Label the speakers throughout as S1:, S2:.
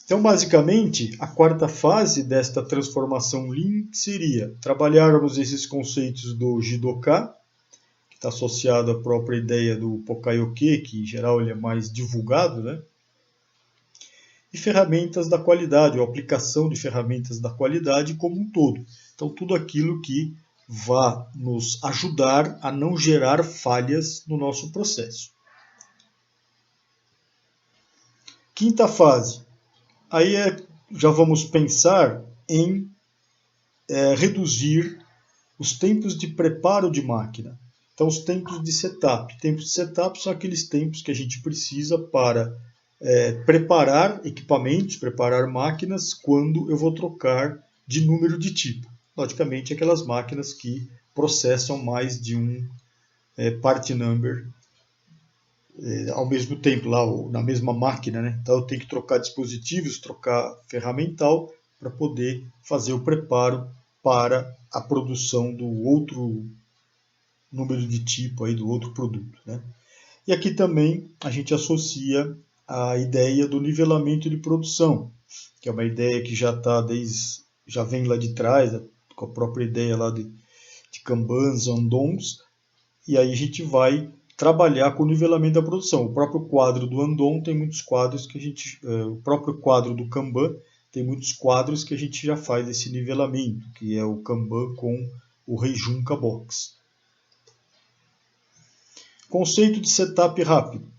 S1: Então, basicamente, a quarta fase desta transformação Lean seria trabalharmos esses conceitos do Jidoka, que está associado à própria ideia do Pokayoke, que em geral ele é mais divulgado, né? E ferramentas da qualidade, ou aplicação de ferramentas da qualidade como um todo. Então, tudo aquilo que vá nos ajudar a não gerar falhas no nosso processo. Quinta fase. Aí já vamos pensar em reduzir os tempos de preparo de máquina. Então, os tempos de setup. Tempos de setup são aqueles tempos que a gente precisa para preparar equipamentos, preparar máquinas, quando eu vou trocar de número de tipo. Logicamente, aquelas máquinas que processam mais de um part number ao mesmo tempo, lá na mesma máquina, né? Então eu tenho que trocar dispositivos, trocar ferramental para poder fazer o preparo para a produção do outro número de tipo aí do outro produto, né? E aqui também a gente associa a ideia do nivelamento de produção, que é uma ideia que já vem lá de trás, com a própria ideia lá de Kanbans, Andons, e aí a gente vai trabalhar com o nivelamento da produção. O próprio quadro do Andon tem muitos quadros que o próprio quadro do Kanban tem muitos quadros que a gente já faz esse nivelamento, que é o Kanban com o Reijunka Box. Conceito de setup rápido.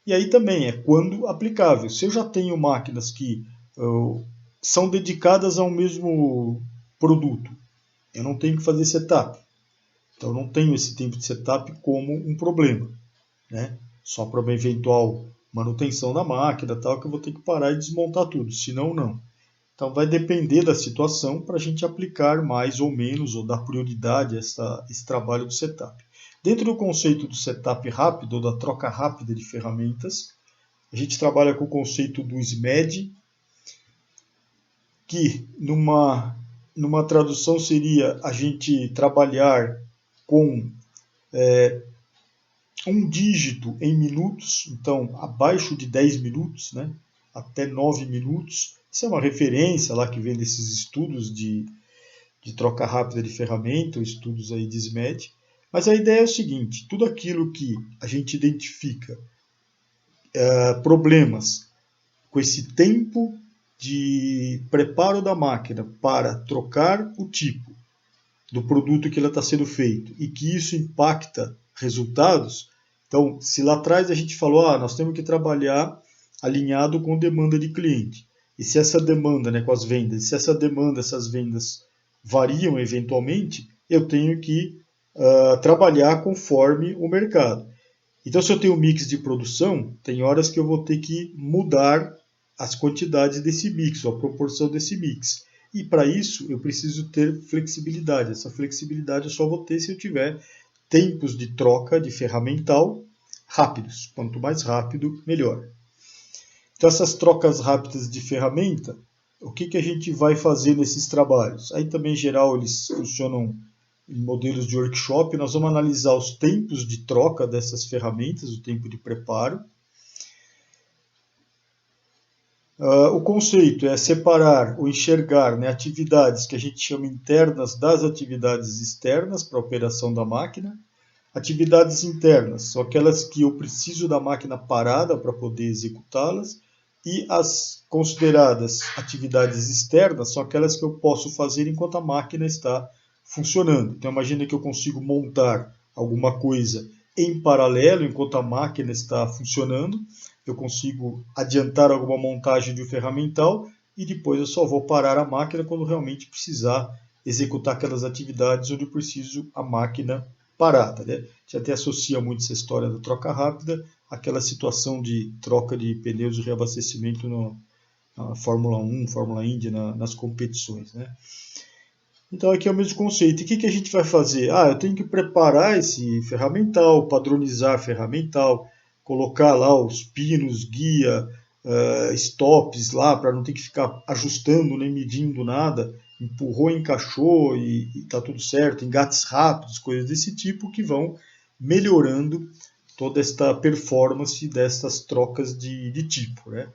S1: E aí também é quando aplicável. Se eu já tenho máquinas que são dedicadas ao mesmo produto, eu não tenho que fazer setup. Então eu não tenho esse tempo de setup como um problema, né? Só para uma eventual manutenção da máquina, tal, que eu vou ter que parar e desmontar tudo, senão não. Então vai depender da situação para a gente aplicar mais ou menos, ou dar prioridade a esse trabalho do setup. Dentro do conceito do setup rápido, ou da troca rápida de ferramentas, a gente trabalha com o conceito do SMED, que numa tradução seria a gente trabalhar com um dígito em minutos, então abaixo de 10 minutos, né, até 9 minutos. Isso é uma referência lá que vem desses estudos de troca rápida de ferramenta, estudos aí de SMED. Mas a ideia é o seguinte, tudo aquilo que a gente identifica problemas com esse tempo de preparo da máquina para trocar o tipo do produto que ela está sendo feito e que isso impacta resultados. Então, se lá atrás a gente falou, nós temos que trabalhar alinhado com demanda de cliente. E se essa demanda, né, com as vendas, se essa demanda, essas vendas variam eventualmente, eu tenho que trabalhar conforme o mercado. Então, se eu tenho um mix de produção, tem horas que eu vou ter que mudar as quantidades desse mix, ou a proporção desse mix. E para isso, eu preciso ter flexibilidade. Essa flexibilidade eu só vou ter se eu tiver tempos de troca de ferramental rápidos. Quanto mais rápido, melhor. Então, essas trocas rápidas de ferramenta, o que a gente vai fazer nesses trabalhos? Aí também, em geral, eles funcionam em modelos de workshop. Nós vamos analisar os tempos de troca dessas ferramentas, o tempo de preparo. O conceito é separar ou enxergar, né, atividades que a gente chama internas das atividades externas para a operação da máquina. Atividades internas são aquelas que eu preciso da máquina parada para poder executá-las, e as consideradas atividades externas são aquelas que eu posso fazer enquanto a máquina está funcionando. Então imagina que eu consigo montar alguma coisa em paralelo enquanto a máquina está funcionando. Eu consigo adiantar alguma montagem de um ferramental e depois eu só vou parar a máquina quando realmente precisar executar aquelas atividades onde eu preciso a máquina parada, né? A gente até associa muito essa história da troca rápida àquela situação de troca de pneus de reabastecimento na Fórmula 1, Fórmula Indy, nas competições, né? Então aqui é o mesmo conceito. E o que a gente vai fazer? Eu tenho que preparar esse ferramental, padronizar ferramental, colocar lá os pinos, guia, stops lá, para não ter que ficar ajustando nem medindo nada. Empurrou, encaixou e está tudo certo. Engates rápidos, coisas desse tipo que vão melhorando toda esta performance dessas trocas de tipo, né?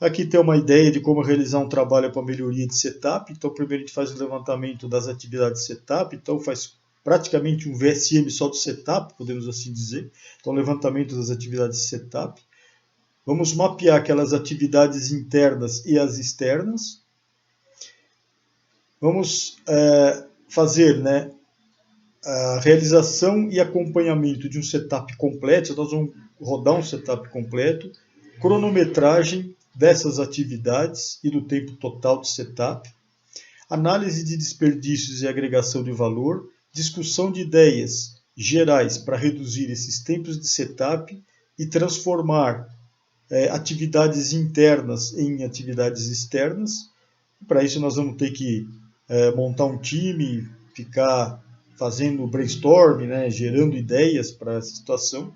S1: Aqui tem uma ideia de como realizar um trabalho para melhoria de setup. Então, primeiro a gente faz o levantamento das atividades de setup. Então, faz praticamente um VSM só do setup, podemos assim dizer. Então, levantamento das atividades de setup. Vamos mapear aquelas atividades internas e as externas. Vamos fazer, né, a realização e acompanhamento de um setup completo. Nós vamos rodar um setup completo, cronometragem dessas atividades e do tempo total de setup, análise de desperdícios e agregação de valor, discussão de ideias gerais para reduzir esses tempos de setup e transformar atividades internas em atividades externas. Para isso nós vamos ter que montar um time, ficar fazendo brainstorming, né, gerando ideias para essa situação,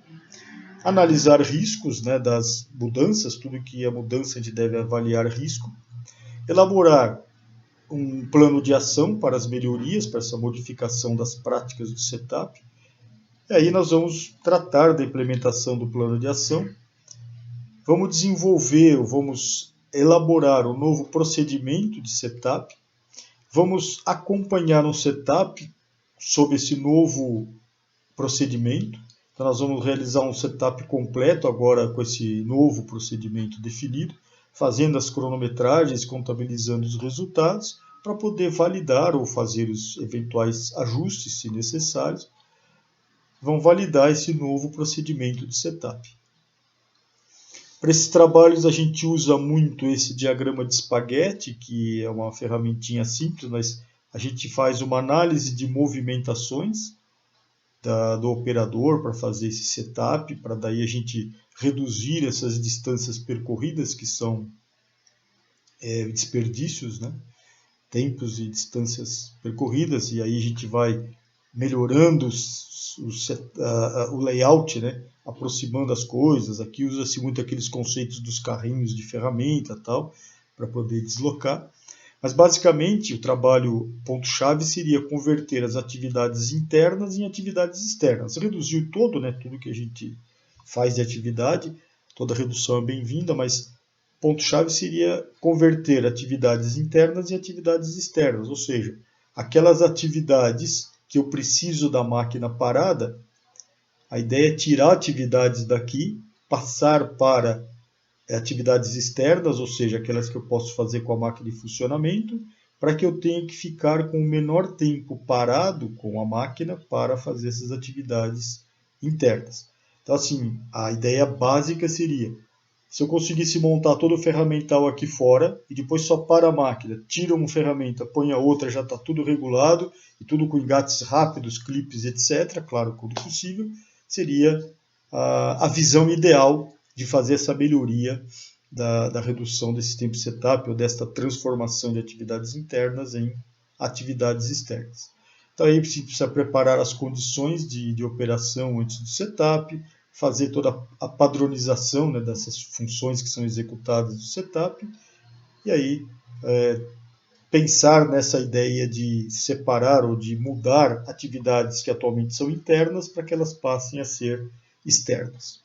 S1: analisar riscos, né, das mudanças, tudo que é mudança a gente deve avaliar risco, elaborar um plano de ação para as melhorias, para essa modificação das práticas do setup, e aí nós vamos tratar da implementação do plano de ação, vamos desenvolver, vamos elaborar um novo procedimento de setup, vamos acompanhar um setup sob esse novo procedimento. Então, nós vamos realizar um setup completo agora com esse novo procedimento definido, fazendo as cronometragens, contabilizando os resultados, para poder validar ou fazer os eventuais ajustes, se necessários. Vão validar esse novo procedimento de setup. Para esses trabalhos a gente usa muito esse diagrama de espaguete, que é uma ferramentinha simples, mas a gente faz uma análise de movimentações do operador para fazer esse setup, para daí a gente reduzir essas distâncias percorridas, que são desperdícios, né? Tempos e distâncias percorridas, e aí a gente vai melhorando o layout, né? Aproximando as coisas. Aqui usa-se muito aqueles conceitos dos carrinhos de ferramenta tal, para poder deslocar. Mas basicamente o trabalho ponto-chave seria converter as atividades internas em atividades externas. Reduzir todo, né, tudo que a gente faz de atividade, toda redução é bem-vinda, mas ponto-chave seria converter atividades internas em atividades externas, ou seja, aquelas atividades que eu preciso da máquina parada, a ideia é tirar atividades daqui, passar para atividades externas, ou seja, aquelas que eu posso fazer com a máquina em funcionamento, para que eu tenha que ficar com o menor tempo parado com a máquina para fazer essas atividades internas. Então, assim, a ideia básica seria, se eu conseguisse montar todo o ferramental aqui fora e depois só para a máquina, tira uma ferramenta, põe a outra, já está tudo regulado e tudo com engates rápidos, clipes, etc., claro, quando possível, seria a visão ideal de fazer essa melhoria da redução desse tempo de setup ou desta transformação de atividades internas em atividades externas. Então aí precisa preparar as condições de operação antes do setup, fazer toda a padronização, né, dessas funções que são executadas do setup, e aí pensar nessa ideia de separar ou de mudar atividades que atualmente são internas para que elas passem a ser externas.